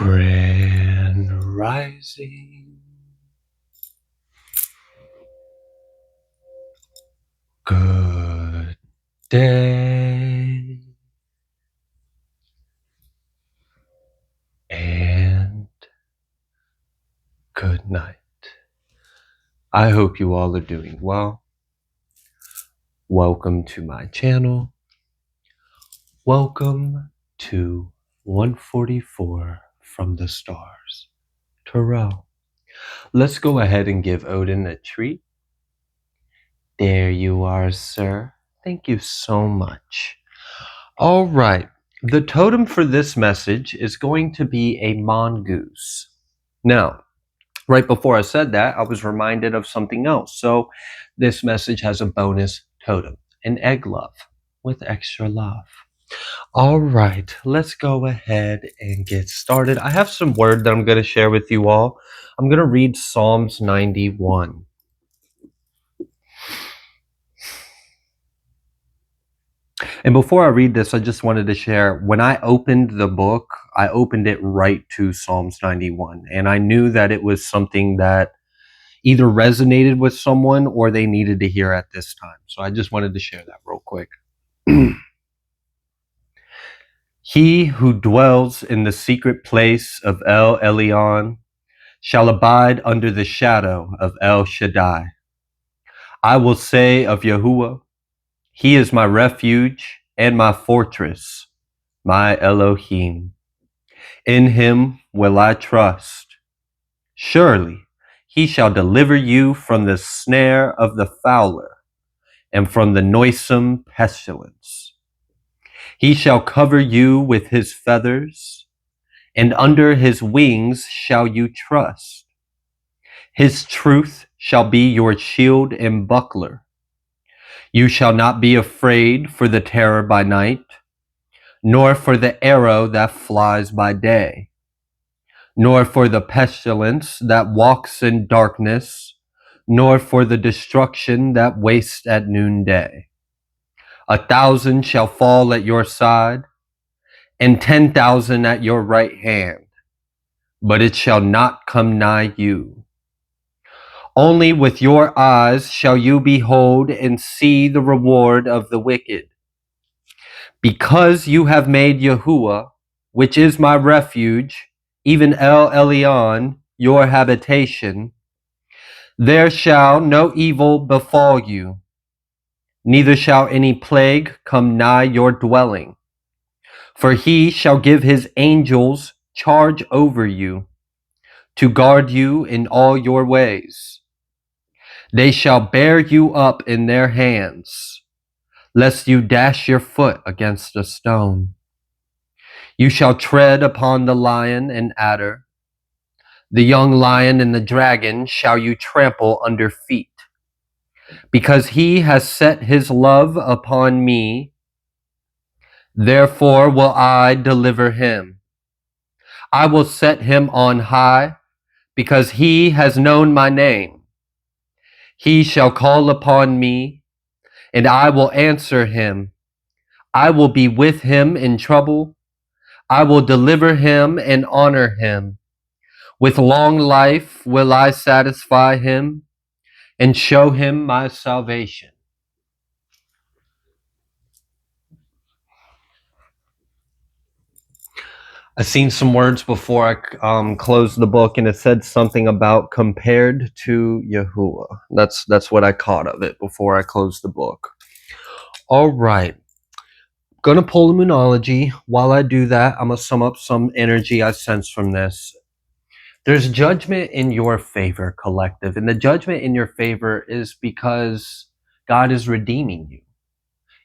Grand Rising. Good day. And good night. I hope you all are doing well. Welcome to my channel. Welcome to 144 from the stars. Terrell. Let's go ahead and give Odin a treat. There you are, sir. Thank you so much. All right. The totem for this message is going to be a mongoose. Now, right before I said that, I was reminded of something else. So this message has a bonus totem, an egg love with extra love. All right, let's go ahead and get started. I have some word that I'm going to share with you all. I'm going to read Psalms 91. And before I read this, I just wanted to share, when I opened the book, I opened it right to Psalms 91. And I knew that it was something that either resonated with someone or they needed to hear at this time. So I just wanted to share that real quick. He who dwells in the secret place of El Elyon shall abide under the shadow of El Shaddai. I will say of Yahuwah, he is my refuge and my fortress, my Elohim. In him will I trust. Surely he shall deliver you from the snare of the fowler and from the noisome pestilence. He shall cover you with his feathers, and under his wings shall you trust. His truth shall be your shield and buckler. You shall not be afraid for the terror by night, nor for the arrow that flies by day, nor for the pestilence that walks in darkness, nor for the destruction that wastes at noonday. 1,000 shall fall at your side, and 10,000 at your right hand, but it shall not come nigh you. Only with your eyes shall you behold and see the reward of the wicked. Because you have made Yahuwah, which is my refuge, even El Elyon, your habitation, there shall no evil befall you, neither shall any plague come nigh your dwelling. For he shall give his angels charge over you, to guard you in all your ways. They shall bear you up in their hands, lest you dash your foot against a stone. You shall tread upon the lion and adder. The young lion and the dragon shall you trample under feet. Because he has set his love upon me, therefore will I deliver him. I will set him on high, because he has known my name. He shall call upon me, and I will answer him. I will be with him in trouble. I will deliver him and honor him. With long life will I satisfy him and show him my salvation. I've seen some words before I closed the book, and it said something about compared to Yahuwah. That's what I caught of it before I closed the book. All right. Gonna pull the Moonology. While I do that, I'm gonna sum up some energy I sense from this. There's judgment in your favor, collective, and the judgment in your favor is because God is redeeming you.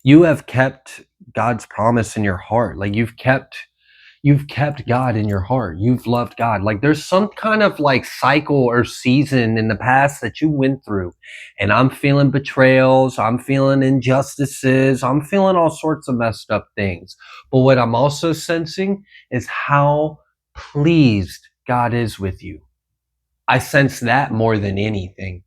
You have kept God's promise in your heart. Like you've kept God in your heart. You've loved God. Like there's some kind of like cycle or season in the past that you went through, and I'm feeling betrayals, I'm feeling injustices, I'm feeling all sorts of messed up things. But what I'm also sensing is how pleased God is with you. I sense that more than anything.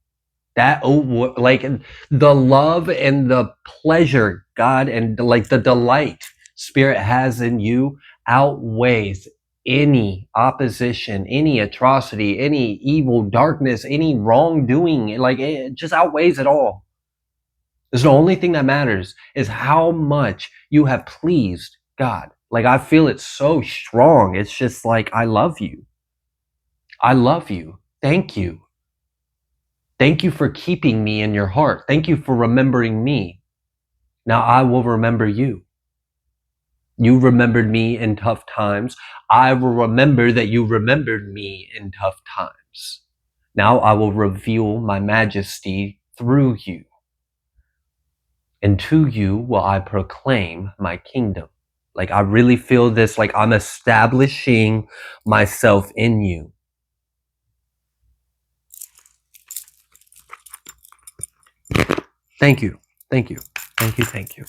That like the love and the pleasure God and like the delight Spirit has in you outweighs any opposition, any atrocity, any evil, darkness, any wrongdoing. Like, it just outweighs it all. It's the only thing that matters is how much you have pleased God. Like, I feel it so strong. It's just like, I love you. I love you. Thank you. Thank you for keeping me in your heart. Thank you for remembering me. Now I will remember you. You remembered me in tough times. I will remember that you remembered me in tough times. Now I will reveal my majesty through you. And to you will I proclaim my kingdom. Like, I really feel this, like I'm establishing myself in you. Thank you. Thank you. Thank you. Thank you.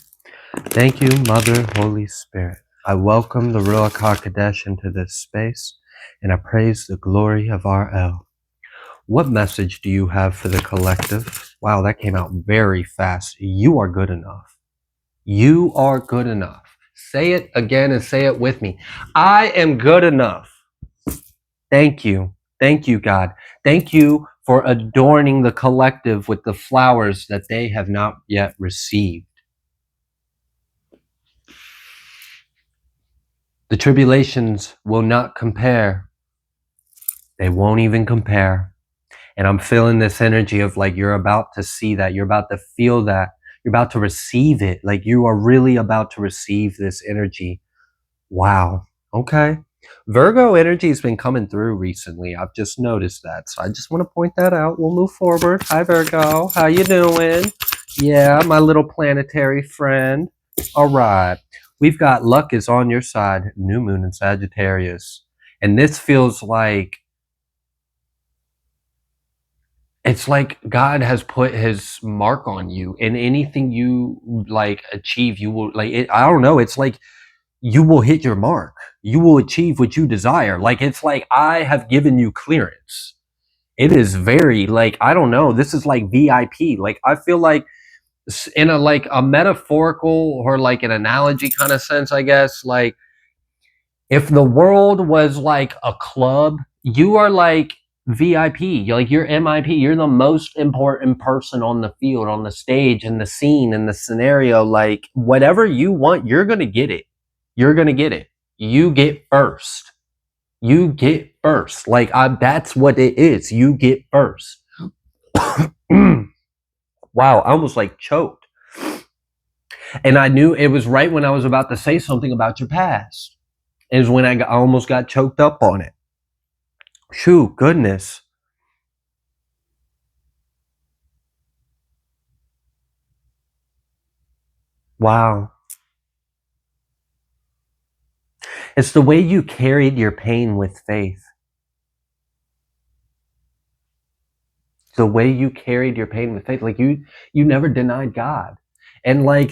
Thank you, Mother, Holy Spirit. I welcome the Ruach HaKodesh into this space, and I praise the glory of our El. What message do you have for the collective? Wow, that came out very fast. You are good enough. You are good enough. Say it again and say it with me. I am good enough. Thank you. Thank you, God. Thank you for adorning the collective with the flowers that they have not yet received. The tribulations will not compare. They won't even compare. And I'm feeling this energy of like, you're about to see that. You're about to feel that. You're about to receive it. Like, you are really about to receive this energy. Wow. Okay. Virgo energy has been coming through recently. I've just noticed that. So I just want to point that out. We'll move forward. Hi, Virgo. How you doing? Yeah, my little planetary friend. All right. We've got luck is on your side. New moon in Sagittarius. And this feels like, it's like God has put his mark on you, and anything you like achieve, you will like it. I don't know. It's like you will hit your mark. You will achieve what you desire. Like, it's like I have given you clearance. It is very like, I don't know. This is like VIP. Like, I feel like in a like a metaphorical or like an analogy kind of sense, I guess, like if the world was like a club, you are like VIP. You're MIP. You're the most important person on the field, on the stage, in the scene, in the scenario. Like, whatever you want, you're going to get it. You're going to get it. You get first. You get first. Like, that's what it is. You get first. Wow, I almost like choked. And I knew it was right when I was about to say something about your past. Is when I almost got choked up on it. Shoo, goodness. Wow. It's the way you carried your pain with faith. The way you carried your pain with faith. Like, you never denied God. And like,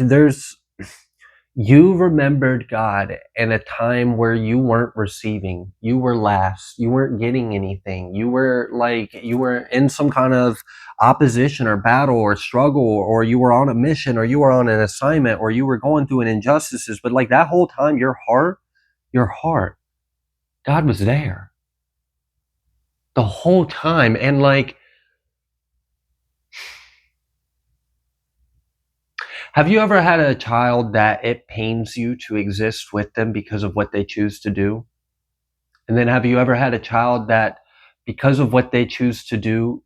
you remembered God in a time where you weren't receiving. You were last. You weren't getting anything. You were in some kind of opposition or battle or struggle, or you were on a mission, or you were on an assignment, or you were going through an injustices. But like, that whole time, your heart, God was there the whole time. And like, have you ever had a child that it pains you to exist with them because of what they choose to do? And then have you ever had a child that because of what they choose to do,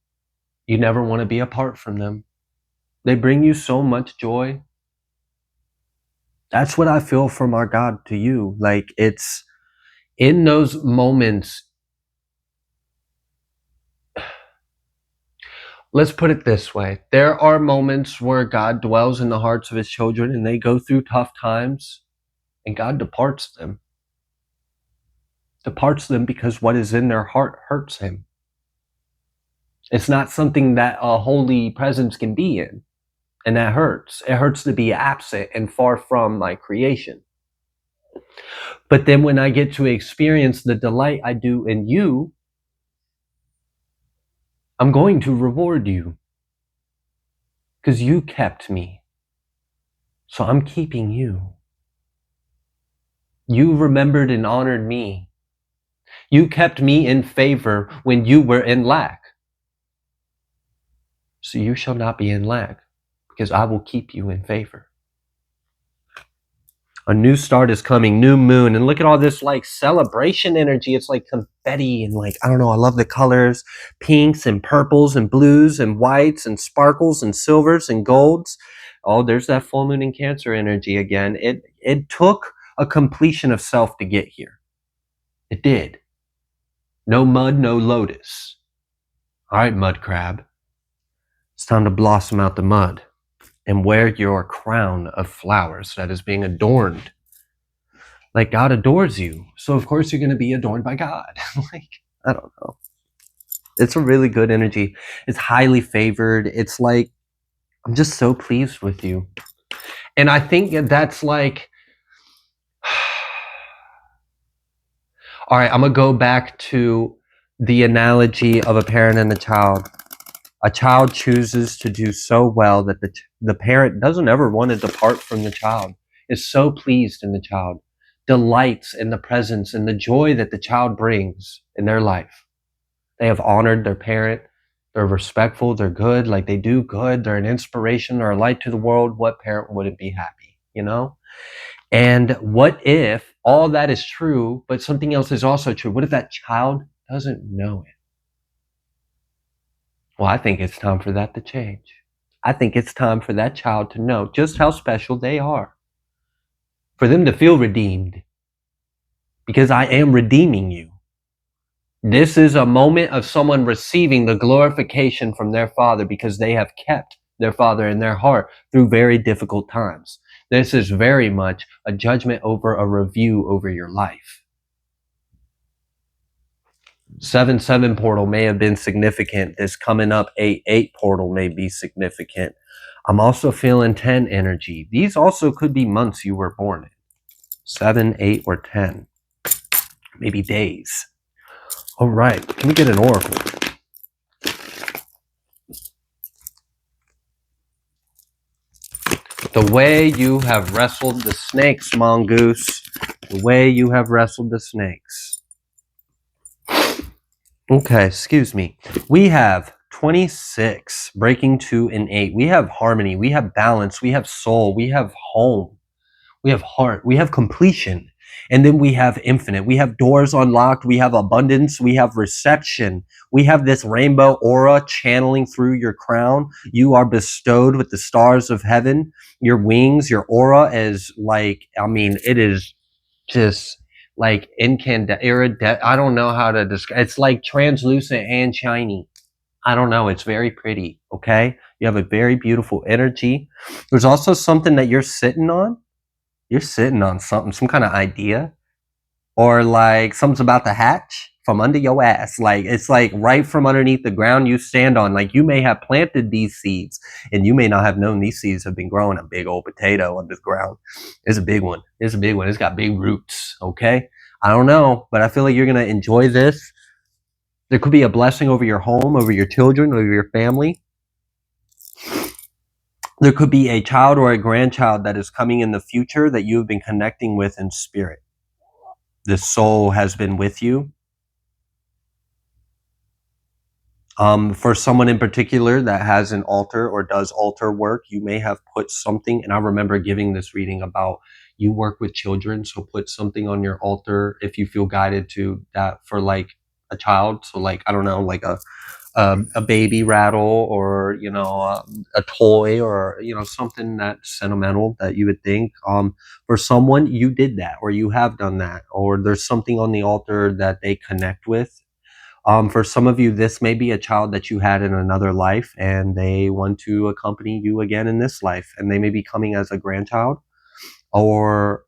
you never want to be apart from them? They bring you so much joy. That's what I feel from our God to you. Like, it's in those moments. Let's put it this way. There are moments where God dwells in the hearts of his children and they go through tough times, and God departs them. Departs them because what is in their heart hurts him. It's not something that a holy presence can be in, and that hurts. It hurts to be absent and far from my creation. But then when I get to experience the delight I do in you, I'm going to reward you because you kept me. So I'm keeping you. You remembered and honored me. You kept me in favor when you were in lack. So you shall not be in lack, because I will keep you in favor. A new start is coming, new moon, and look at all this like celebration energy. It's like confetti and like, I don't know, I love the colors, pinks and purples and blues and whites and sparkles and silvers and golds. Oh, there's that full moon in Cancer energy again. It took a completion of self to get here. It did. No mud, no lotus. All right, mud crab. It's time to blossom out the mud and wear your crown of flowers that is being adorned. Like, God adores you, so of course you're going to be adorned by God. Like, I don't know. It's a really good energy. It's highly favored. It's like, I'm just so pleased with you. And I think that's like, all right, I'm going to go back to the analogy of a parent and a child. A child chooses to do so well that the parent doesn't ever want to depart from the child, is so pleased in the child, delights in the presence and the joy that the child brings in their life. They have honored their parent. They're respectful. They're good. Like, they do good. They're an inspiration. They're a light to the world. What parent wouldn't be happy, you know? And what if all that is true, but something else is also true? What if that child doesn't know it? Well, I think it's time for that to change. I think it's time for that child to know just how special they are. For them to feel redeemed. Because I am redeeming you. This is a moment of someone receiving the glorification from their Father because they have kept their Father in their heart through very difficult times. This is very much a judgment over a review over your life. 7-7 portal may have been significant. This coming up 8-8 portal may be significant. I'm also feeling 10 energy. These also could be months you were born in. 7, 8, or 10. Maybe days. All right, can we get an oracle? The way you have wrestled the snakes, Mongoose. The way you have wrestled the snakes. Okay, excuse me. We have 26, breaking 2 and 8. We have harmony. We have balance. We have soul. We have home. We have heart. We have completion. And then we have infinite. We have doors unlocked. We have abundance. We have reception. We have this rainbow aura channeling through your crown. You are bestowed with the stars of heaven. Your wings, your aura is like, I mean, it is just like incandescent. I don't know how to describe. It's like translucent and shiny. I don't know. It's very pretty. Okay. You have a very beautiful energy. There's also something that you're sitting on. You're sitting on something, some kind of idea, or like something's about to hatch from under your ass. Like, it's like right from underneath the ground you stand on. Like, you may have planted these seeds and you may not have known these seeds have been growing a big old potato under the ground. It's a big one. It's a big one. It's got big roots. Okay. I don't know, but I feel like you're going to enjoy this. There could be a blessing over your home, over your children, over your family. There could be a child or a grandchild that is coming in the future that you have been connecting with in spirit. This soul has been with you. For someone in particular that has an altar or does altar work, you may have put something, and I remember giving this reading about you work with children, so put something on your altar if you feel guided to that for like a child. So like, I don't know, like a baby rattle, or you know, a toy, or you know, something that's sentimental that you would think. For someone, you did that, or you have done that, or there's something on the altar that they connect with. For some of you, this may be a child that you had in another life, and they want to accompany you again in this life, and they may be coming as a grandchild, or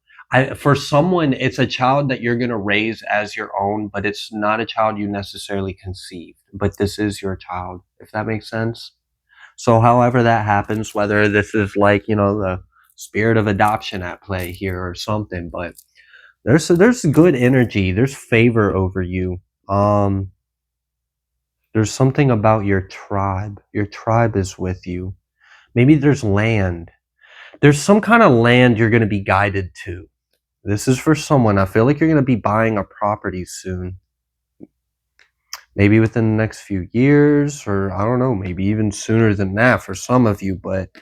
for someone, it's a child that you're going to raise as your own, but it's not a child you necessarily conceived, but this is your child, if that makes sense. So however that happens, whether this is like, you know, the spirit of adoption at play here or something, but there's good energy. There's favor over you. There's something about your tribe. Your tribe is with you. Maybe there's land. There's some kind of land you're going to be guided to. This is for someone. I feel like you're going to be buying a property soon. maybe within the next few years, or I don't know, maybe even sooner than that for some of you. But I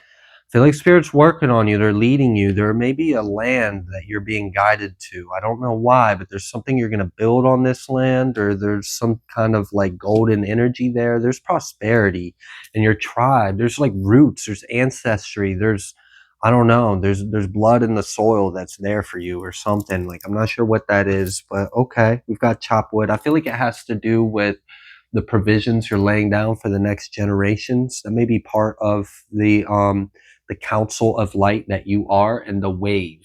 feel like Spirit's working on you. They're leading you. There may be a land that you're being guided to. I don't know why, but there's something you're going to build on this land, or there's some kind of like golden energy there. There's prosperity in your tribe. There's like roots. There's ancestry. There's, I don't know. There's blood in the soil that's there for you or something. Like, I'm not sure what that is, but okay. We've got chop wood. I feel like it has to do with the provisions you're laying down for the next generations. That may be part of the council of light that you are, and the wave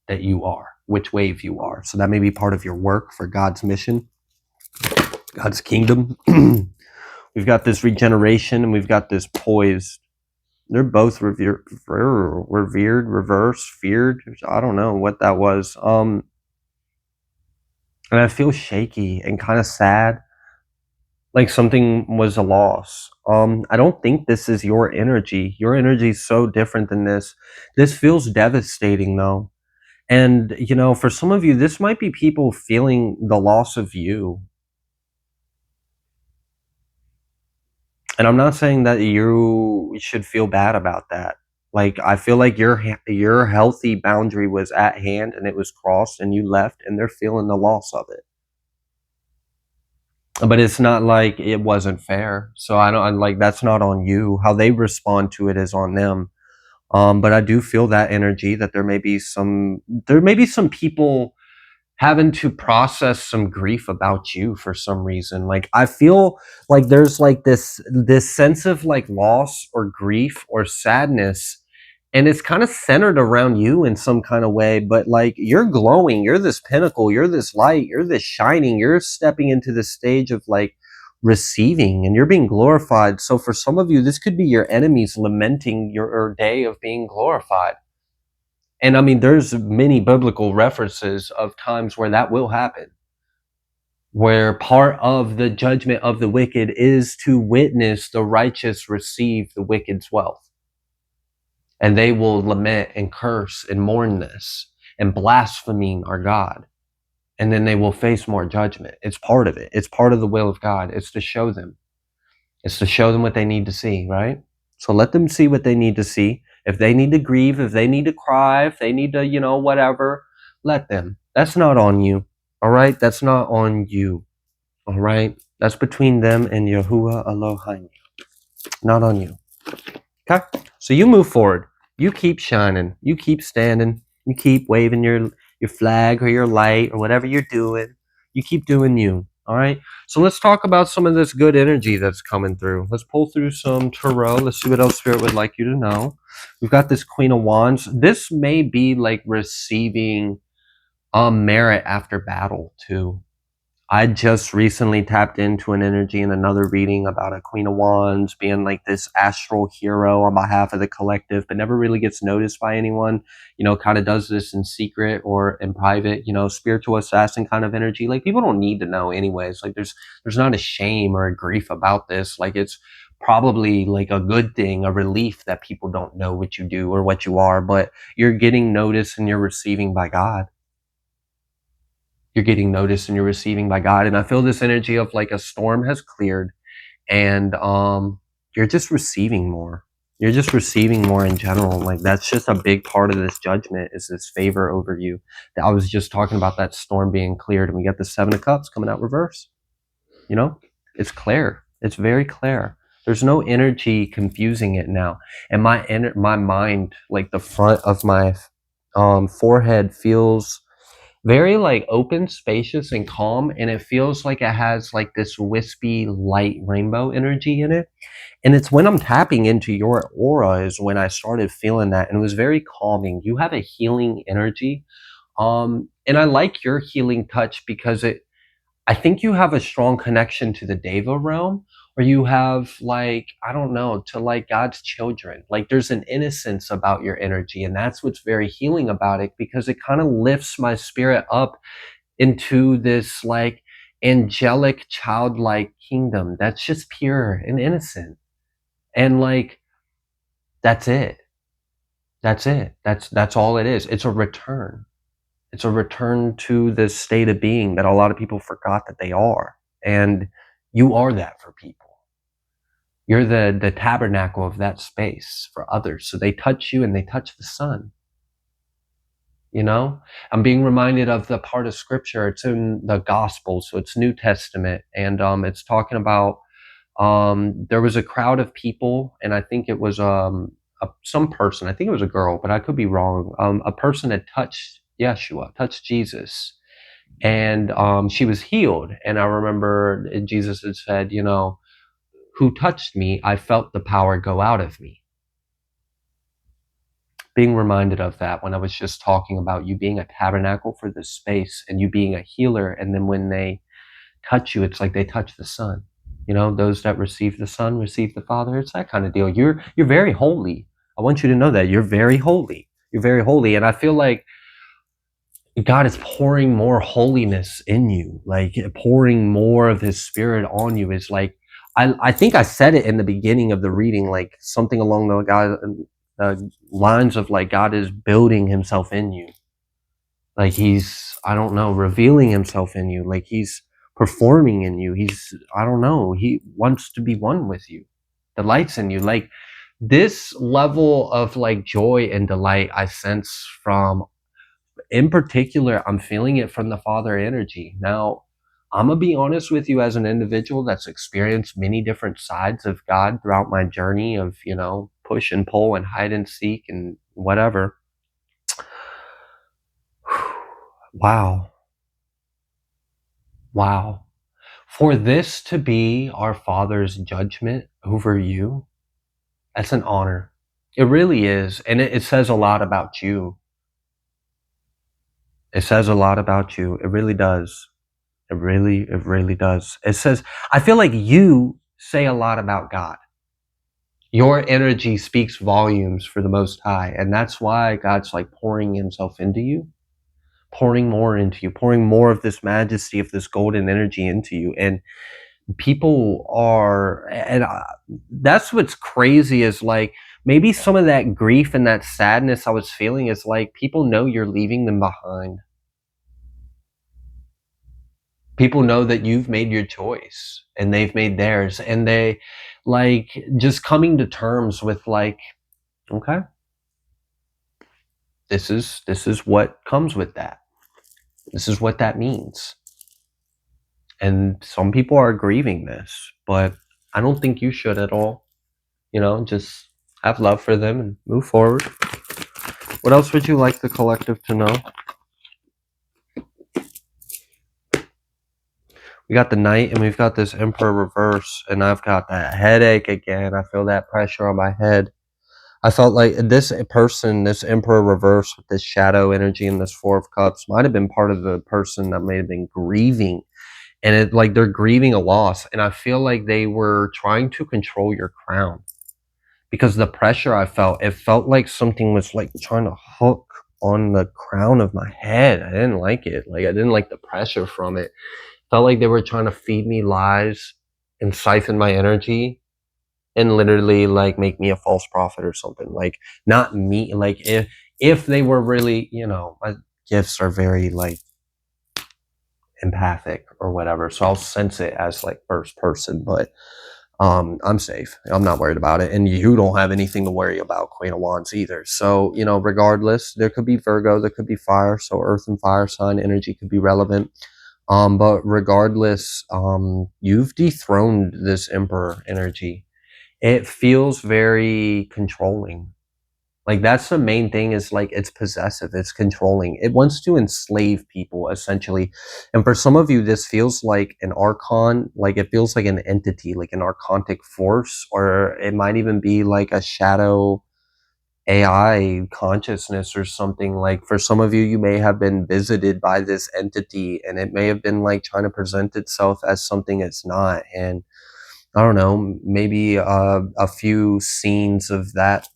that you are, which wave you are. So that may be part of your work for God's mission, God's kingdom. We've got this regeneration and we've got this poised. They're both revered, reversed, feared. I don't know what that was. And I feel shaky and kind of sad, like something was a loss. I don't think this is your energy. Your energy is so different than this. This feels devastating though. And, you know, for some of you, this might be people feeling the loss of you. And I'm not saying that you should feel bad about that. Like, I feel like your healthy boundary was at hand and it was crossed and you left and they're feeling the loss of it. But it's not like it wasn't fair. So I'm like, that's not on you. How they respond to it is on them. But I do feel that energy that there may be some people having to process some grief about you for some reason. Like, I feel like there's like this sense of like loss or grief or sadness, and it's kind of centered around you in some kind of way. But like, you're glowing, you're this pinnacle, you're this light, you're this shining, you're stepping into the stage of like receiving, and you're being glorified. So for some of you, this could be your enemies lamenting your day of being glorified. And I mean, there's many biblical references of times where that will happen, where part of the judgment of the wicked is to witness the righteous receive the wicked's wealth. And they will lament and curse and mourn this and blaspheming our God. And then they will face more judgment. It's part of it. It's part of the will of God. It's to show them. It's to show them what they need to see, right? So let them see what they need to see. If they need to grieve, if they need to cry, if they need to, you know, whatever, let them. That's not on you. All right? That's not on you. All right? That's between them and Yahuwah Elohim. Not on you. Okay? So you move forward. You keep shining. You keep standing. You keep waving your flag or your light or whatever you're doing. You keep doing you. All right? So let's talk about some of this good energy that's coming through. Let's pull through some tarot. Let's see what else Spirit would like you to know. We've got this Queen of Wands. This may be like receiving merit after battle too. I just recently tapped into an energy in another reading about a Queen of Wands being like this astral hero on behalf of the collective, but never really gets noticed by anyone. You know, kind of does this in secret or in private. You know, spiritual assassin kind of energy. Like, people don't need to know anyways. Like, there's not a shame or a grief about this. Like, it's probably like a good thing, a relief that people don't know what you do or what you are, but you're getting noticed and you're receiving by God. You're getting noticed and you're receiving by God. And I feel this energy of like a storm has cleared, and you're just receiving more. You're just receiving more in general. Like, that's just a big part of this judgment, is this favor over you. I was just talking about that storm being cleared, and we got the Seven of Cups coming out reverse. You know, it's clear. It's very clear. There's no energy confusing it now. And my mind, like the front of my forehead, feels very like open, spacious, and calm, and it feels like it has like this wispy light rainbow energy in it. And it's when I'm tapping into your aura is when I started feeling that, and it was very calming. You have a healing energy, and I like your healing touch because I think you have a strong connection to the Deva realm, or you have like, I don't know, to like God's children. Like, there's an innocence about your energy, and that's what's very healing about it, because it kind of lifts my spirit up into this like angelic, childlike kingdom that's just pure and innocent. And like, that's it. That's it. That's all it is. It's a return. It's a return to this state of being that a lot of people forgot that they are. And You are that for people. You're the tabernacle of that space for others. So they touch you and they touch the sun. You know, I'm being reminded of the part of scripture. It's in the gospel, so it's New Testament, and it's talking about there was a crowd of people, and I think it was some person. I think it was a girl, but I could be wrong. A person had touched Yeshua, touched Jesus, and she was healed. And I remember Jesus had said, you know, who touched me? I felt the power go out of me. Being reminded of that when I was just talking about you being a tabernacle for this space and you being a healer, and then when they touch you, it's like they touch the sun. You know, those that receive the Son receive the Father. It's that kind of deal. You're very holy. I want you to know that you're very holy. You're very holy, and I feel like God is pouring more holiness in you, like pouring more of His Spirit on you. Is like I think I said it in the beginning of the reading, like something along the lines of like God is building Himself in you, like He's, I don't know, revealing Himself in you, like He's performing in you. He's, I don't know, He wants to be one with you, delights in you. Like this level of like joy and delight I sense from, in particular, I'm feeling it from the Father energy. Now, I'm gonna be honest with you, as an individual that's experienced many different sides of God throughout my journey of, you know, push and pull and hide and seek and whatever. Wow. Wow. For this to be our Father's judgment over you, that's an honor. It really is. And it says a lot about you. It says a lot about you. It really does. It really does. It says, I feel like you say a lot about God. Your energy speaks volumes for the Most High. And that's why God's like pouring Himself into you, pouring more into you, pouring more of this majesty, of this golden energy into you. And people are, and that's what's crazy, is like maybe some of that grief and that sadness I was feeling is like people know you're leaving them behind. People know that you've made your choice and they've made theirs, and they like just coming to terms with like, okay, this is what comes with that. This is what that means. And some people are grieving this, but I don't think you should at all. You know, just have love for them and move forward. What else would you like the collective to know? We got the Knight, and we've got this Emperor reverse, and I've got that headache again. I feel that pressure on my head. I felt like this person, this Emperor reverse with this shadow energy and this Four of Cups, might have been part of the person that may have been grieving. And it like they're grieving a loss. And I feel like they were trying to control your crown. Because the pressure I felt, it felt like something was like trying to hook on the crown of my head. I didn't like it. Like I didn't like the pressure from it. Felt like they were trying to feed me lies and siphon my energy and literally like make me a false prophet or something. Like not me. Like if they were really, you know, my gifts are very like empathic or whatever, so I'll sense it as like first person, but I'm safe. I'm not worried about it. And you don't have anything to worry about, Queen of Wands, either. So, you know, regardless, there could be Virgo, there could be fire. So earth and fire sign energy could be relevant. But regardless, you've dethroned this Emperor energy. It feels very controlling. Like that's the main thing, is like it's possessive, it's controlling. It wants to enslave people essentially. And for some of you, this feels like an archon, like it feels like an entity, like an archontic force, or it might even be like a shadow AI consciousness or something. Like for some of you, you may have been visited by this entity, and it may have been like trying to present itself as something it's not. And I don't know, maybe a few scenes of that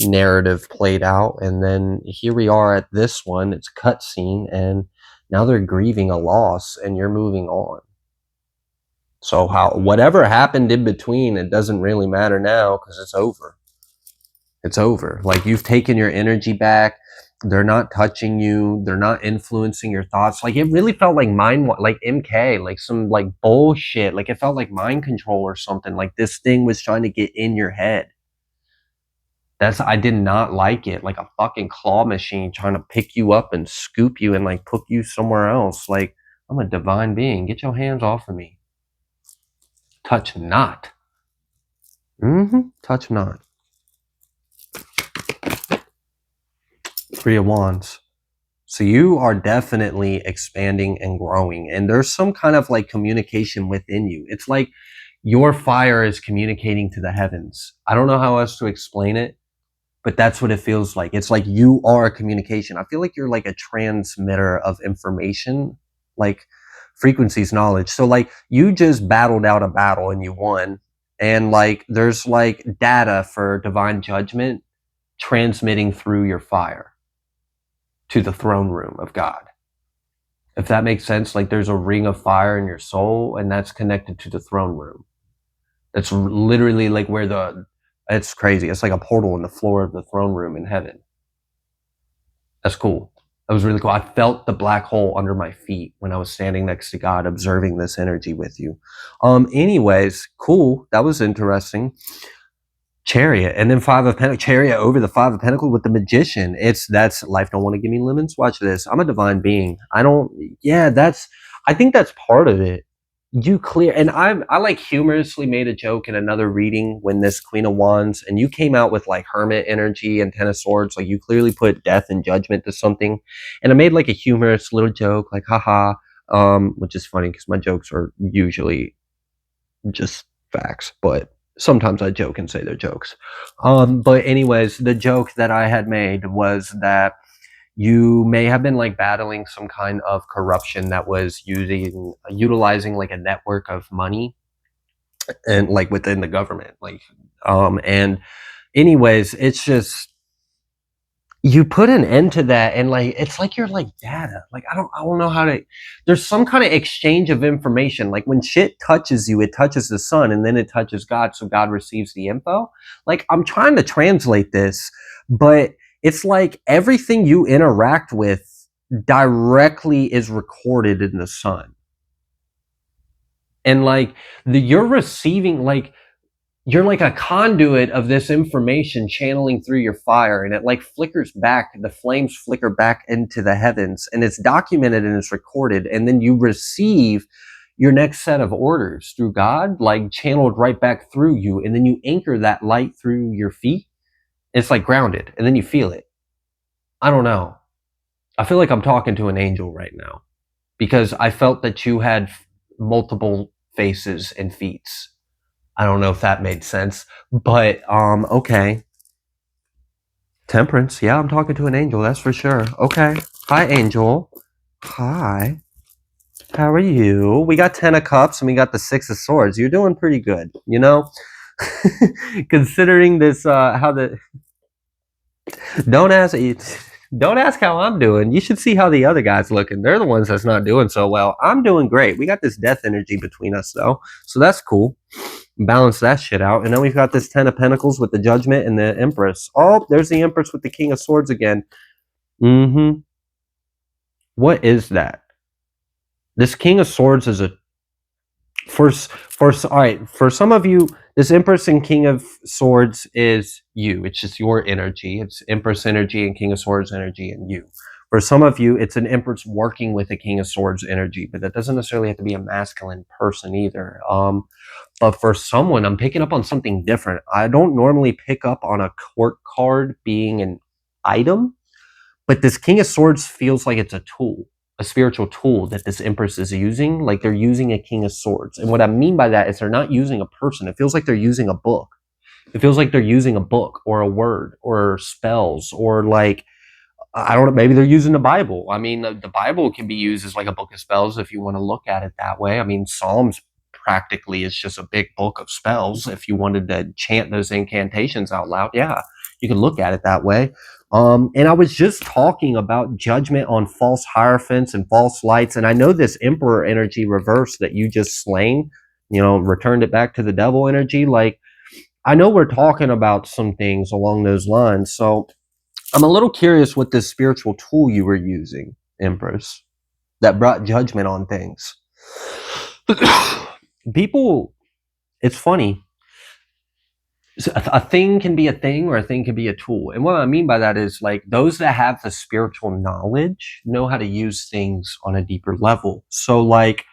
narrative played out, and then here we are at this one. It's a cutscene, and now they're grieving a loss, and you're moving on. So how whatever happened in between, it doesn't really matter now because it's over. It's over. Like you've taken your energy back. They're not touching you. They're not influencing your thoughts. Like, it really felt like like MK, like some like bullshit. Like, it felt like mind control or something. Like, this thing was trying to get in your head. I did not like it. Like a fucking claw machine trying to pick you up and scoop you and like put you somewhere else. Like, I'm a divine being. Get your hands off of me. Touch not. Touch not. Three of Wands. So you are definitely expanding and growing, and there's some kind of like communication within you. It's like your fire is communicating to the heavens. I don't know how else to explain it, but that's what it feels like. It's like you are a communication. I feel like you're like a transmitter of information, like frequencies, knowledge. So like you just battled out a battle and you won, and like there's like data for divine judgment transmitting through your fire to the throne room of God. If that makes sense, like there's a ring of fire in your soul, and that's connected to the throne room. That's literally like where it's crazy. It's like a portal in the floor of the throne room in heaven. That's cool. That was really cool. I felt the black hole under my feet when I was standing next to God, observing this energy with you. Anyways, cool. That was interesting. Chariot, and then Five of Pentacles, Chariot over the Five of Pentacles with the Magician. That's life don't want to give me lemons. Watch this. I'm a divine being. I think that's part of it. You clear, and I like humorously made a joke in another reading when this Queen of Wands, and you came out with like Hermit energy and Ten of Swords. Like you clearly put death and judgment to something, and I made like a humorous little joke, like haha, which is funny because my jokes are usually just facts, but sometimes I joke and say they're jokes. But anyways, the joke that I had made was that you may have been like battling some kind of corruption that was utilizing like a network of money and like within the government. Like, and anyways, it's just, you put an end to that, and like it's like you're like data. Like I don't know how to. There's some kind of exchange of information. Like when shit touches you, it touches the sun, and then it touches God, so God receives the info. Like I'm trying to translate this, but it's like everything you interact with directly is recorded in the sun, and like you're receiving like. You're like a conduit of this information channeling through your fire, and it like flickers back. The flames flicker back into the heavens, and it's documented and it's recorded. And then you receive your next set of orders through God, like channeled right back through you. And then you anchor that light through your feet. It's like grounded, and then you feel it. I don't know. I feel like I'm talking to an angel right now because I felt that you had multiple faces and feet. I don't know if that made sense, but okay. Temperance, yeah, I'm talking to an angel, that's for sure. Okay. Hi, angel. Hi. How are you? We got 10 of Cups and we got the 6 of Swords. You're doing pretty good, you know? Considering this, don't ask don't ask how I'm doing. You should see how the other guy's looking. They're the ones that's not doing so well. I'm doing great. We got this death energy between us though, so that's cool. Balance that shit out. And then we've got this 10 of Pentacles with the Judgment and the Empress. Oh, there's the Empress with the King of Swords again. What is that? This King of Swords is a all right, for some of you, this Empress and King of Swords is you. It's just your energy. It's Empress energy and King of Swords energy and you. For some of you, it's an Empress working with a King of Swords energy, but that doesn't necessarily have to be a masculine person either. But for someone, I'm picking up on something different. I don't normally pick up on a court card being an item, but this King of Swords feels like it's a tool, a spiritual tool that this Empress is using. Like they're using a King of Swords. And what I mean by that is they're not using a person. It feels like they're using a book. It feels like they're using a book or a word or spells or like, I don't know, maybe they're using the Bible. I mean, the Bible can be used as like a book of spells if you want to look at it that way. I mean, Psalms practically is just a big book of spells. If you wanted to chant those incantations out loud, yeah, you can look at it that way. And I was just talking about judgment on false hierophants and false lights. And I know this Emperor energy reverse that you just slain, returned it back to the devil energy. Like, I know we're talking about some things along those lines. So I'm a little curious what this spiritual tool you were using, Empress, that brought judgment on things. People, it's funny. A thing can be a thing or a thing can be a tool. And what I mean by that is like those that have the spiritual knowledge know how to use things on a deeper level. So like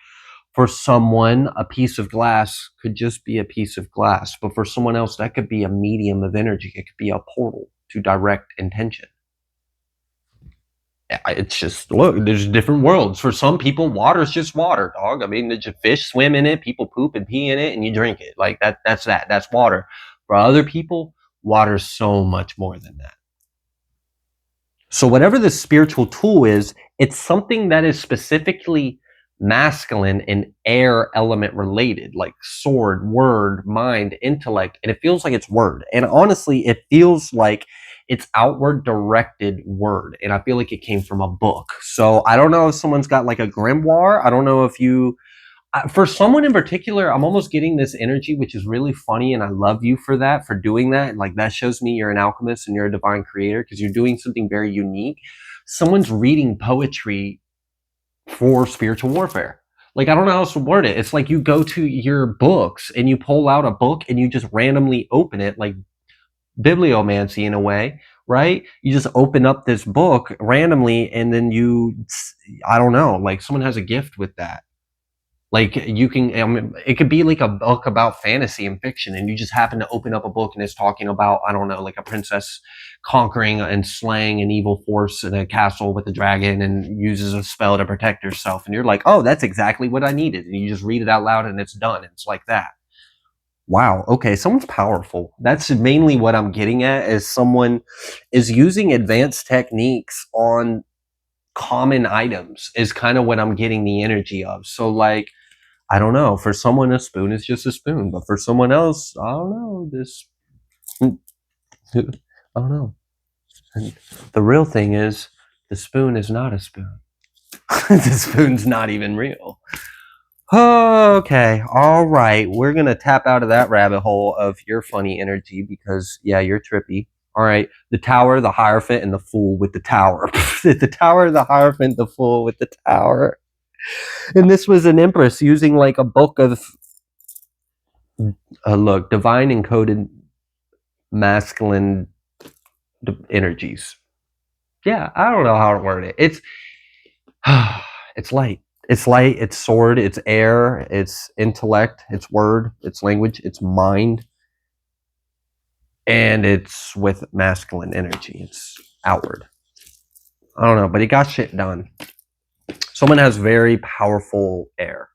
for someone, a piece of glass could just be a piece of glass, but for someone else, that could be a medium of energy. It could be a portal to direct intention. It's just, look, there's different worlds. For some people, water's just water, dog. I mean, there's fish swim in it, people poop and pee in it, and you drink it. Like that's water. For other people, water's so much more than that. So whatever the spiritual tool is, it's something that is specifically masculine and air element related, like sword, word, mind, intellect, and it feels like it's word. And honestly, it feels like it's outward directed word. And I feel like it came from a book. So I don't know if someone's got like a grimoire. I don't know if you, for someone in particular, I'm almost getting this energy, which is really funny. And I love you for that, for doing that. And like that shows me you're an alchemist and you're a divine creator because you're doing something very unique. Someone's reading poetry for spiritual warfare. Like, I don't know how else to word it. It's like you go to your books and you pull out a book and you just randomly open it, like bibliomancy in a way, right? You just open up this book randomly and then I don't know, like someone has a gift with that. Like you can, it could be like a book about fantasy and fiction, and you just happen to open up a book and it's talking about, I don't know, like a princess conquering and slaying an evil force in a castle with a dragon and uses a spell to protect herself. And you're like, oh, that's exactly what I needed. And you just read it out loud and it's done. It's like that. Wow. Okay. Someone's powerful. That's mainly what I'm getting at, is someone is using advanced techniques on common items is kind of what I'm getting the energy of. So like, I don't know. For someone, a spoon is just a spoon, but for someone else, I don't know. I don't know. And the real thing is, the spoon is not a spoon. The spoon's not even real. Okay, all right. We're gonna tap out of that rabbit hole of your funny energy because yeah, you're trippy. All right, the tower, the hierophant, and the fool with the tower. The tower, the hierophant, the fool with the tower. And this was an empress using like a book of look, divine encoded masculine energies. Yeah, I don't know how to word it. It's light. It's light, it's sword, it's air, it's intellect, it's word, it's language, it's mind. And it's with masculine energy. It's outward. I don't know, but he got shit done. Someone has very powerful air.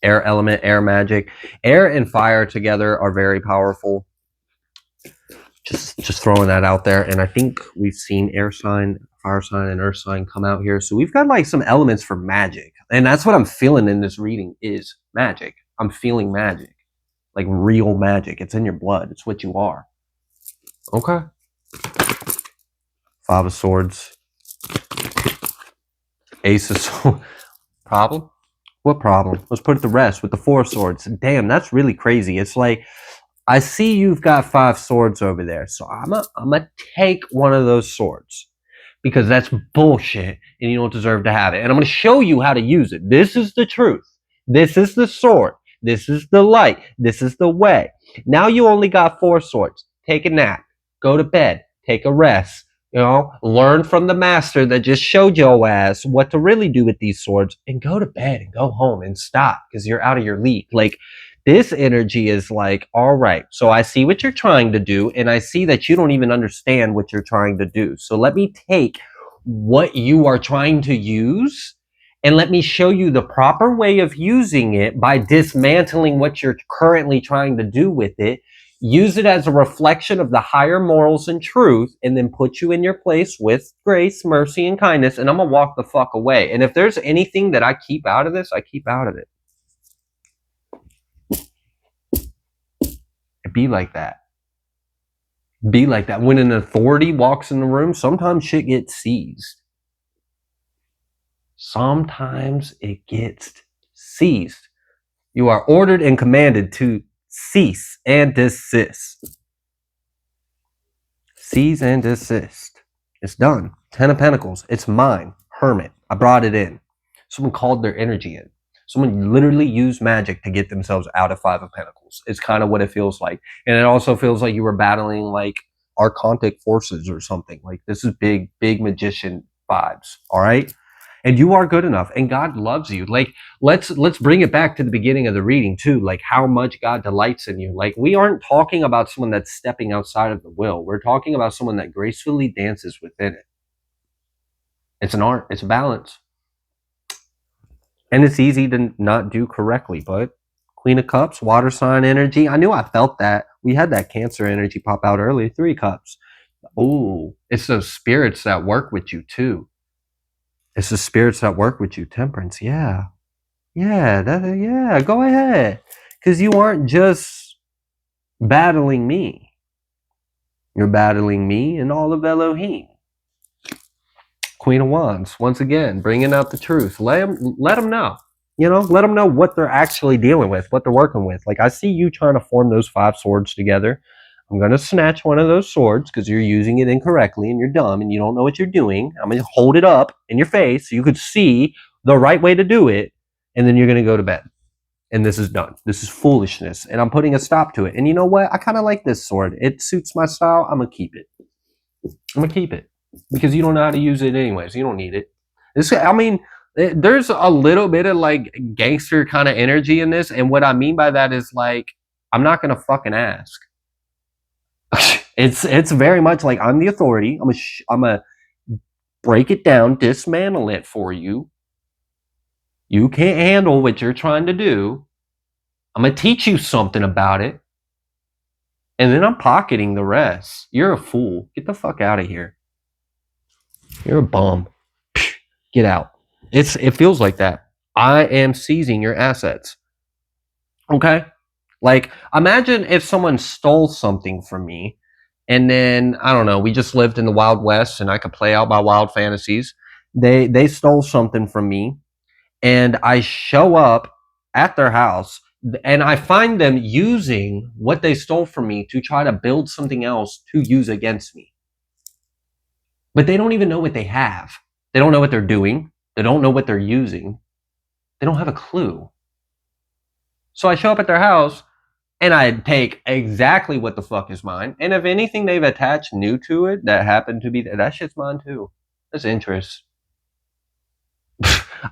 Air element, air magic. Air and fire together are very powerful. Just throwing that out there. And I think we've seen air sign, fire sign, and earth sign come out here. So we've got like some elements for magic. And that's what I'm feeling in this reading is magic. I'm feeling magic. Like real magic. It's in your blood. It's what you are. Okay. Five of Swords. Ace of Swords. Problem? What problem? Let's put it to rest with the Four of Swords. Damn, that's really crazy. It's like, I see you've got 5 swords over there. So I'm gonna take one of those swords because that's bullshit and you don't deserve to have it. And I'm gonna show you how to use it. This is the truth. This is the sword. This is the light. This is the way. Now you only got 4 swords. Take a nap. Go to bed. Take a rest. You know, learn from the master that just showed your ass what to really do with these swords and go to bed and go home and stop because you're out of your league. Like, this energy is like, all right, so I see what you're trying to do, and I see that you don't even understand what you're trying to do. So let me take what you are trying to use and let me show you the proper way of using it by dismantling what you're currently trying to do with it. Use it as a reflection of the higher morals and truth, and then put you in your place with grace, mercy, and kindness, and I'm gonna walk the fuck away. And if there's anything that I keep out of this, I keep out of it. Be like that. Be like that. When an authority walks in the room, sometimes shit gets seized. Sometimes it gets seized. You are ordered and commanded to cease and desist. Cease and desist. It's done. 10 of Pentacles. It's mine. Hermit. I brought it in. Someone called their energy in. Someone literally used magic to get themselves out of 5 of Pentacles. It's kind of what it feels like. And it also feels like you were battling like archontic forces or something. Like this is big, big magician vibes. All right. And you are good enough and God loves you. Like let's bring it back to the beginning of the reading too, like how much God delights in you. Like we aren't talking about someone that's stepping outside of the will. We're talking about someone that gracefully dances within it. It's an art, it's a balance. And it's easy to not do correctly, but Queen of Cups, water sign energy. I knew I felt that. We had that Cancer energy pop out early. 3 Cups. Ooh, it's those spirits that work with you too. It's the spirits that work with you. Temperance, yeah. Yeah, go ahead. Because you aren't just battling me. You're battling me and all of Elohim. Queen of Wands, once again, bringing out the truth. Let them know. You know, let them know what they're actually dealing with, what they're working with. Like, I see you trying to form those 5 swords together. I'm going to snatch one of those swords because you're using it incorrectly and you're dumb and you don't know what you're doing. I'm going to hold it up in your face so you could see the right way to do it. And then you're going to go to bed. And this is done. This is foolishness. And I'm putting a stop to it. And you know what? I kind of like this sword. It suits my style. I'm going to keep it. I'm going to keep it. Because you don't know how to use it anyways. You don't need it. There's a little bit of like gangster kind of energy in this. And what I mean by that is like, I'm not going to fucking ask. It's very much like I'm the authority. I'm a break it down, dismantle it for you. You can't handle what you're trying to do. I'm going to teach you something about it. And then I'm pocketing the rest. You're a fool. Get the fuck out of here. You're a bum. Get out. It feels like that. I am seizing your assets. Okay? Like, imagine if someone stole something from me and then, I don't know, we just lived in the Wild West and I could play out my wild fantasies. They stole something from me and I show up at their house and I find them using what they stole from me to try to build something else to use against me. But they don't even know what they have. They don't know what they're doing. They don't know what they're using. They don't have a clue. So I show up at their house and I take exactly what the fuck is mine. And if anything they've attached new to it that happened to be that shit's mine too. That's interest.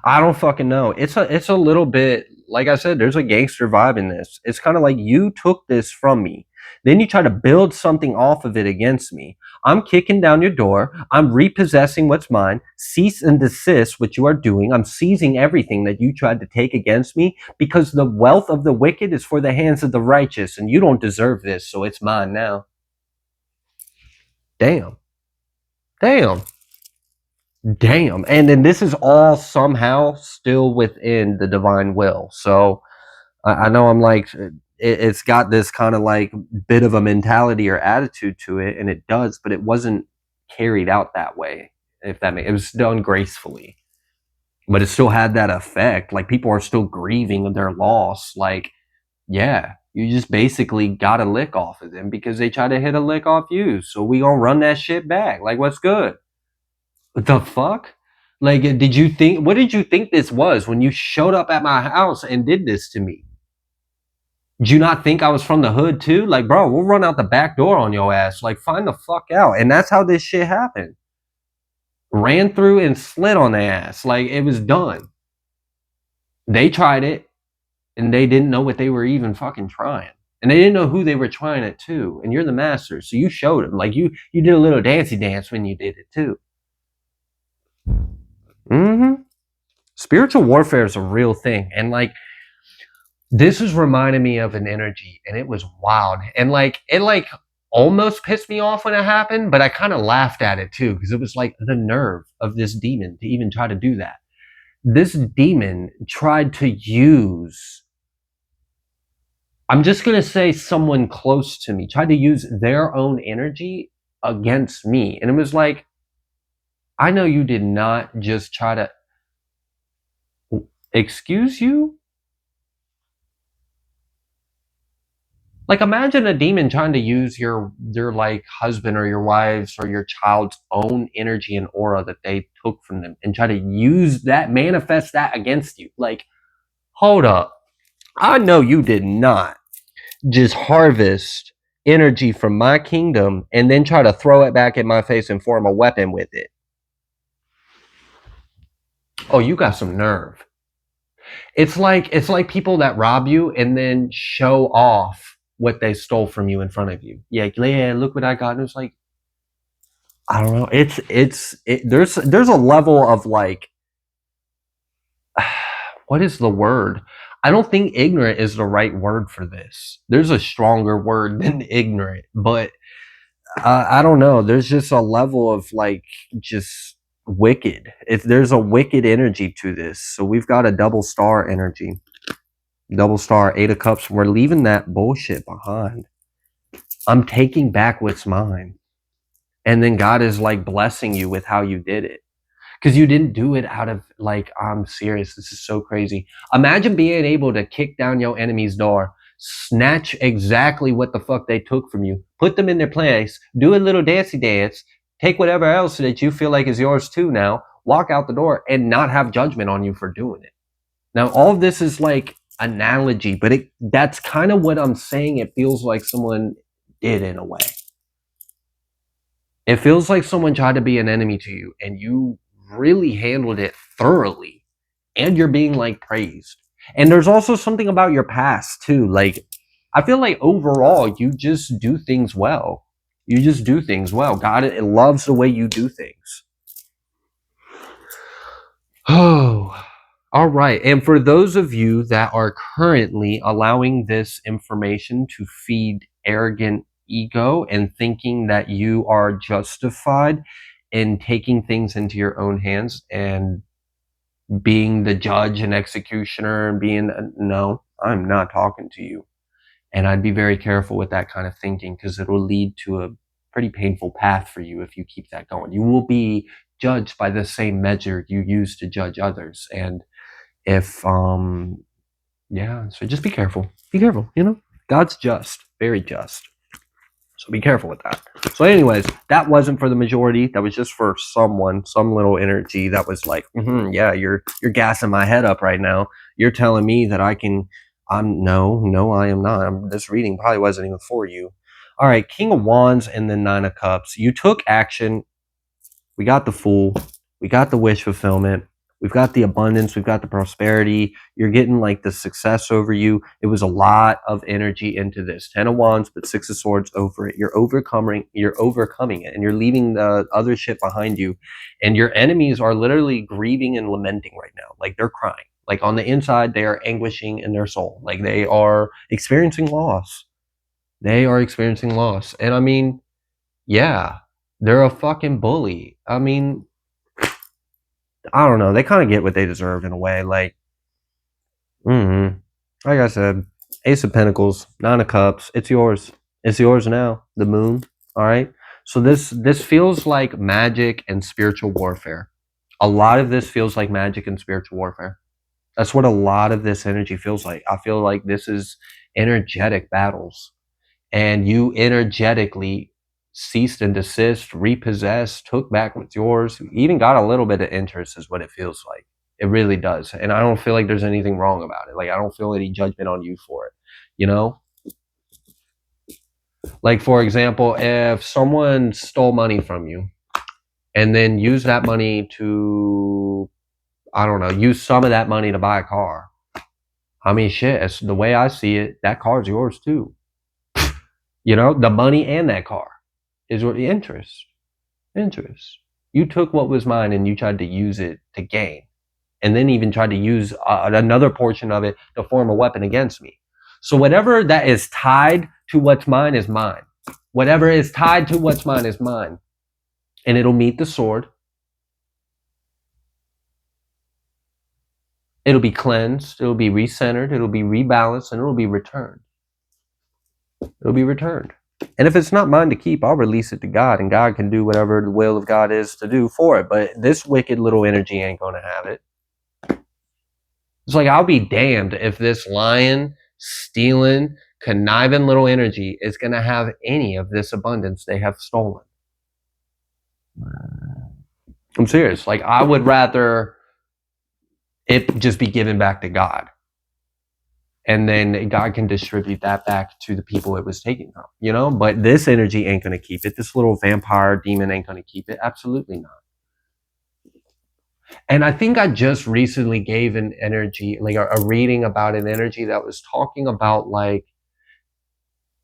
I don't fucking know. It's a little bit, like I said, there's a gangster vibe in this. It's kind of like you took this from me. Then you try to build something off of it against me. I'm kicking down your door. I'm repossessing what's mine. Cease and desist what you are doing. I'm seizing everything that you tried to take against me because the wealth of the wicked is for the hands of the righteous and you don't deserve this, so it's mine now. Damn. And then this is all somehow still within the divine will. So I know I'm like, it's got this kind of like bit of a mentality or attitude to it, and it does, but it wasn't carried out that way. If that makes, it was done gracefully, but it still had that effect. Like people are still grieving their loss. Like, yeah, you just basically got a lick off of them because they try to hit a lick off you. So we gonna run that shit back. Like, what's good? What the fuck? Like, what did you think this was when you showed up at my house and did this to me? Did you not think I was from the hood too? Like, bro, we'll run out the back door on your ass. Like, find the fuck out. And that's how this shit happened. Ran through and slid on their ass. Like, it was done. They tried it and they didn't know what they were even fucking trying. And they didn't know who they were trying it to. And you're the master. So you showed them. Like, you did a little dancey dance when you did it too. Mm-hmm. Spiritual warfare is a real thing. And like, this is reminding me of an energy and it was wild. And like, it like almost pissed me off when it happened, but I kind of laughed at it too. Cause it was like the nerve of this demon to even try to do that. This demon tried to use, I'm just going to say someone close to me, tried to use their own energy against me. And it was like, I know you did not just try to, excuse you? Like imagine a demon trying to use your like husband or your wife's or your child's own energy and aura that they took from them and try to use that, manifest that against you. Like, hold up. I know you did not just harvest energy from my kingdom and then try to throw it back in my face and form a weapon with it. Oh, you got some nerve. It's like people that rob you and then show off what they stole from you in front of you. Yeah, look what I got. And it's like, I don't know. There's a level of like, what is the word? I don't think ignorant is the right word for this. There's a stronger word than ignorant, but I don't know. There's just a level of like just wicked. If there's a wicked energy to this, so we've got a double star energy, double star, 8 of Cups. We're leaving that bullshit behind. I'm taking back what's mine, and then God is like blessing you with how you did it. Because you didn't do it out of like, I'm serious, this is so crazy. Imagine being able to kick down your enemy's door, snatch exactly what the fuck they took from you, put them in their place, do a little dancey dance, take whatever else that you feel like is yours too now, walk out the door and not have judgment on you for doing it. Now all of this is like analogy, but that's kind of what I'm saying. It feels like someone did in a way. It feels like someone tried to be an enemy to you and you really handled it thoroughly and you're being like praised. And there's also something about your past too. Like, I feel like overall you just do things well. You just do things well. God, it loves the way you do things. Oh, all right. And for those of you that are currently allowing this information to feed arrogant ego and thinking that you are justified in taking things into your own hands and being the judge and executioner and being, no, I'm not talking to you. And I'd be very careful with that kind of thinking because it will lead to a pretty painful path for you if you keep that going. You will be judged by the same measure you use to judge others. And if, yeah, so just be careful. Be careful, God's just, very just. So be careful with that. So anyways, that wasn't for the majority. That was just for someone, some little energy that was like, yeah, you're gassing my head up right now. You're telling me that I can, no, I am not. This reading probably wasn't even for you. All right, King of Wands and then 9 of Cups. You took action. We got the Fool. We got the wish fulfillment. We've got the abundance. We've got the prosperity. You're getting like the success over you. It was a lot of energy into this. 10 of Wands, but 6 of Swords over it. You're overcoming it, and you're leaving the other shit behind you. And your enemies are literally grieving and lamenting right now. Like they're crying. Like on the inside, they are anguishing in their soul. Like they are experiencing loss. They are experiencing loss. And I mean, yeah, they're a fucking bully. I mean, I don't know. They kind of get what they deserve in a way. Like, like I said, Ace of Pentacles, 9 of Cups. It's yours. It's yours now. The Moon. All right. So this feels like magic and spiritual warfare. A lot of this feels like magic and spiritual warfare. That's what a lot of this energy feels like. I feel like this is energetic battles, and you energetically ceased and desist, repossessed, took back what's yours, even got a little bit of interest is what it feels like. It really does. And I don't feel like there's anything wrong about it. Like, I don't feel any judgment on you for it, Like, for example, if someone stole money from you and then used that money to, I don't know, use some of that money to buy a car. I mean, shit, it's the way I see it, that car's yours too. The money and that car is what the interest. You took what was mine and you tried to use it to gain, and then even tried to use another portion of it to form a weapon against me. So whatever that is tied to what's mine is mine. Whatever is tied to what's mine is mine, and it'll meet the sword. It'll be cleansed. It'll be recentered. It'll be rebalanced, and it'll be returned. It'll be returned. And if it's not mine to keep, I'll release it to God, and God can do whatever the will of God is to do for it. But this wicked little energy ain't going to have it. It's like, I'll be damned if this lying, stealing, conniving little energy is going to have any of this abundance they have stolen. I'm serious. Like, I would rather it just be given back to God. And then God can distribute that back to the people it was taken from, you know? But this energy ain't going to keep it. This little vampire demon ain't going to keep it. Absolutely not. And I think I just recently gave an energy, like a reading about an energy that was talking about like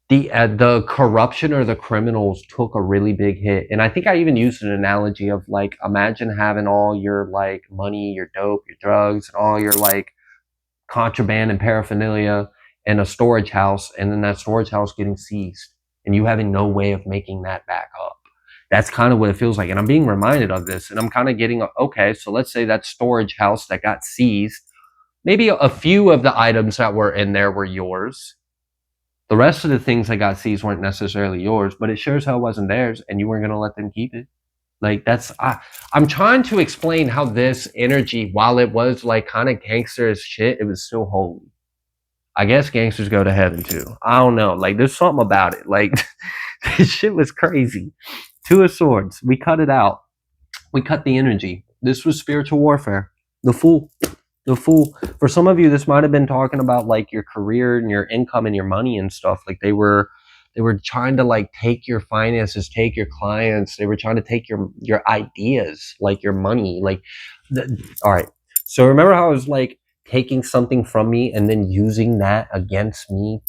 the corruption or the criminals took a really big hit. And I think I even used an analogy of like, imagine having all your like money, your dope, your drugs, and all your like contraband and paraphernalia in a storage house, and then that storage house getting seized and you having no way of making that back up. That's kind of what it feels like. And I'm being reminded of this, and I'm kind of getting, okay, so let's say that storage house that got seized, maybe a few of the items that were in there were yours. The rest of the things that got seized weren't necessarily yours, but it sure as hell wasn't theirs, and you weren't going to let them keep it. Like, I'm trying to explain how this energy, while it was like kind of gangster as shit, it was still holy. I guess gangsters go to heaven too. I don't know. Like, there's something about it. Like, this shit was crazy. Two of Swords. We cut it out. We cut the energy. This was spiritual warfare. The Fool. The Fool. For some of you, this might have been talking about like your career and your income and your money and stuff. Like, they were trying to like take your finances, take your clients. They were trying to take your ideas, like your money. Like, all right. So remember how I was like taking something from me and then using that against me?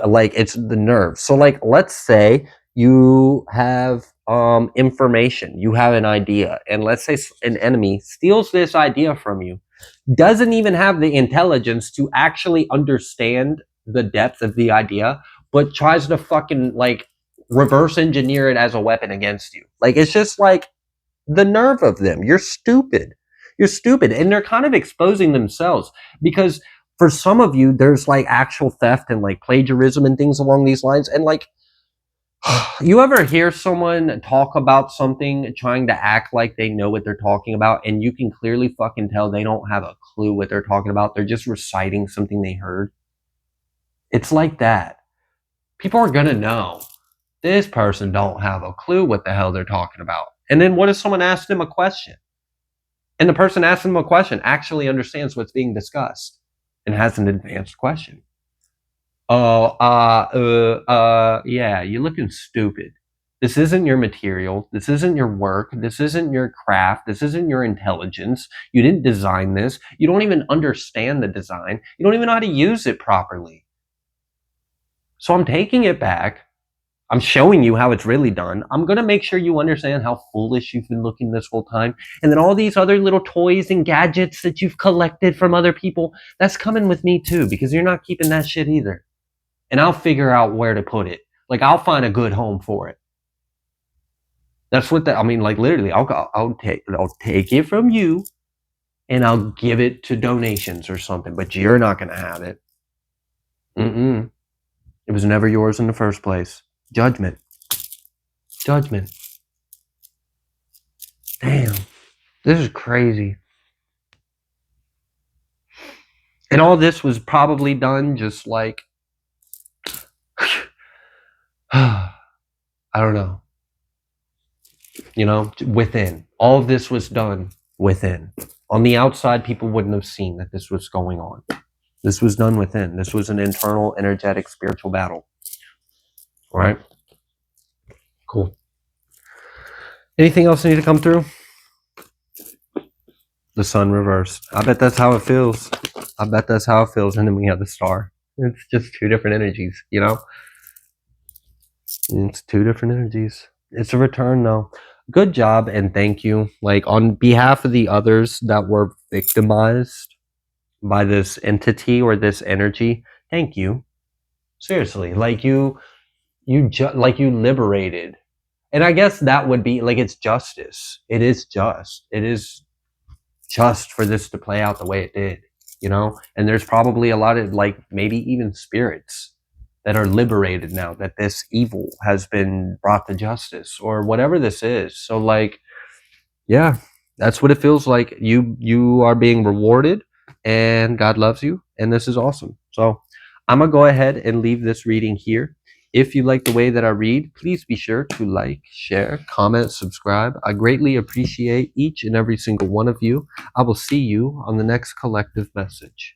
Like, it's the nerve. So like, let's say you have information, you have an idea, and let's say an enemy steals this idea from you, doesn't even have the intelligence to actually understand the depth of the idea, but tries to fucking like reverse engineer it as a weapon against you. Like, it's just like the nerve of them. You're stupid. You're stupid. And they're kind of exposing themselves, because for some of you, there's like actual theft and like plagiarism and things along these lines. And like, you ever hear someone talk about something trying to act like they know what they're talking about, and you can clearly fucking tell they don't have a clue what they're talking about? They're just reciting something they heard. It's like that. People are gonna know this person don't have a clue what the hell they're talking about. And then what if someone asks them a question? And the person asking them a question actually understands what's being discussed and has an advanced question. Yeah, you're looking stupid. This isn't your material. This isn't your work. This isn't your craft. This isn't your intelligence. You didn't design this. You don't even understand the design. You don't even know how to use it properly. So I'm taking it back. I'm showing you how it's really done. I'm going to make sure you understand how foolish you've been looking this whole time. And then all these other little toys and gadgets that you've collected from other people, that's coming with me too, because you're not keeping that shit either. And I'll figure out where to put it. Like, I'll find a good home for it. That's what I mean, like, literally, I'll take it from you and I'll give it to donations or something, but you're not going to have it. It was never yours in the first place. Judgment. Judgment. Damn. This is crazy. And all this was probably done just like, I don't know. You know, within. All of this was done within. On the outside, people wouldn't have seen that this was going on. This was done within. This was an internal, energetic, spiritual battle. All right? Cool. Anything else need to come through? The sun reversed. I bet that's how it feels. I bet that's how it feels. And then we have the star. It's just two different energies, you know? It's two different energies. It's a return, though. Good job and thank you. Like, on behalf of the others that were victimized by this entity or this energy, thank you. Seriously, like you liberated. And I guess that would be like, it's justice. It is just. It is just for this to play out the way it did, you know? And there's probably a lot of like maybe even spirits that are liberated now that this evil has been brought to justice or whatever this is. So like, yeah, that's what it feels like. You are being rewarded and God loves you, and this is awesome. So I'm going to go ahead and leave this reading here. If you like the way that I read, please be sure to like, share, comment, subscribe. I greatly appreciate each and every single one of you. I will see you on the next collective message.